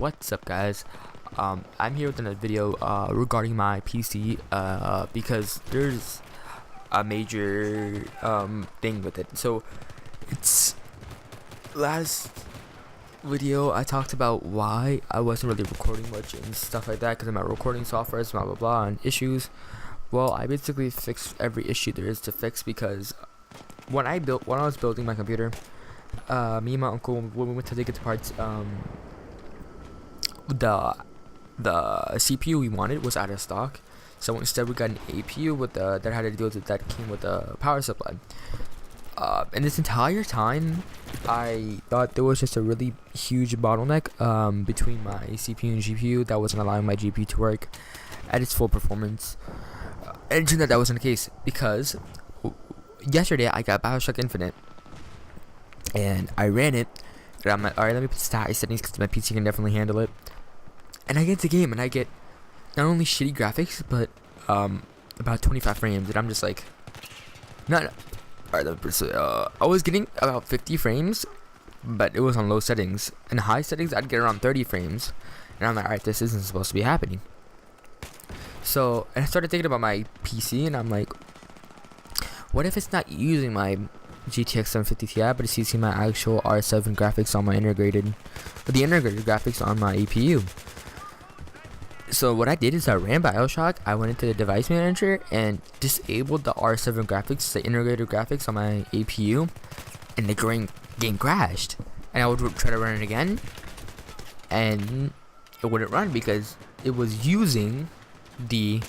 What's up, guys? I'm here with another video regarding my PC because there's a major thing with it. So it's last video I talked about why I wasn't really recording much and stuff like that because of my recording software, blah blah blah, and issues. Well, I basically fixed every issue there is to fix because when I was building my computer, me and my uncle, when we went to take it to parts, the CPU we wanted was out of stock, so instead we got an APU with that had to deal with that came with a power supply. And this entire time, I thought there was just a really huge bottleneck between my CPU and GPU that wasn't allowing my GPU to work at its full performance. And it turned out that wasn't the case because yesterday I got BioShock Infinite and I ran it. And I'm like, alright, let me put status settings because my PC can definitely handle it. And I get the game and I get not only shitty graphics but about 25 frames, and I'm just like, not. Alright, I was getting about 50 frames, but it was on low settings. In high settings, I'd get around 30 frames, and I'm like, alright, this isn't supposed to be happening. So, and I started thinking about my PC, and I'm like, what if it's not using my GTX 750 Ti, but it's using my actual R7 graphics on my integrated graphics on my APU? So what I did is I ran BioShock, I went into the device manager and disabled the R7 graphics, the integrated graphics on my APU, and the game crashed. And I would try to run it again, and it wouldn't run because it was using the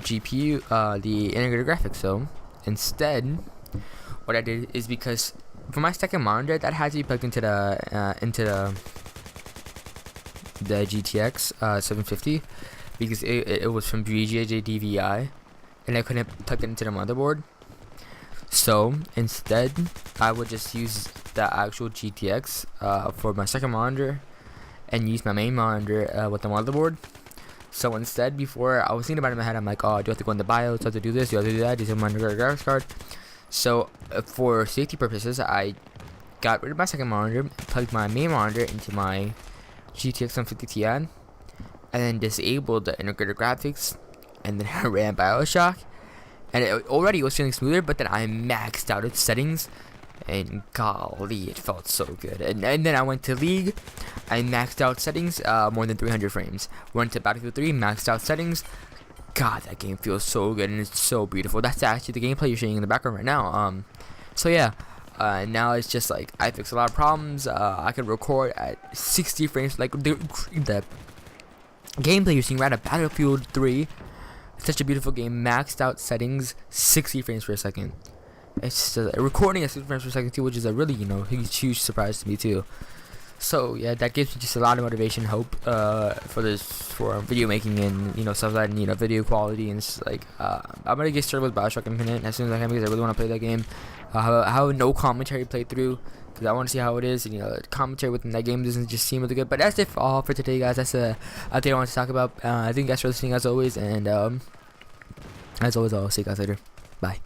GPU, the integrated graphics. So instead, what I did is, because for my second monitor that had to be plugged into the GTX 750 because it was from BJJ DVI and I couldn't plug it into the motherboard. So instead, I would just use the actual GTX for my second monitor and use my main monitor with the motherboard. So instead, before, I was thinking about it in my head, I'm like, oh, do I have to go into BIOS, do I have to do this, do I have to do that, do I have my graphics card? So for safety purposes, I got rid of my second monitor, plugged my main monitor into my GTX 750 Ti, and then disabled the integrated graphics, and then I ran BioShock, and it already was feeling smoother, but then I maxed out its settings, and golly, it felt so good. And then I went to League, I maxed out settings, more than 300 frames. Went to Battlefield 3, maxed out settings. God, that game feels so good, and it's so beautiful. That's actually the gameplay you're seeing in the background right now. So yeah. Now it's just like I fixed a lot of problems. I can record at 60 frames. Like the gameplay you're seeing right at Battlefield 3. It's such a beautiful game. Maxed out settings, 60 frames per second. It's just, recording at 60 frames per second too, which is a really huge surprise to me too. So yeah, that gives me just a lot of motivation, hope for video making and stuff like that, and video quality, and it's like I'm gonna get started with BioShock Infinite as soon as I can because I really want to play that game. I have no commentary playthrough because I want to see how it is, and commentary within that game doesn't just seem really good. But that's it for all for today, guys. That's I think I want to talk about. I think you guys for listening as always, and as always, I'll see you guys later. Bye.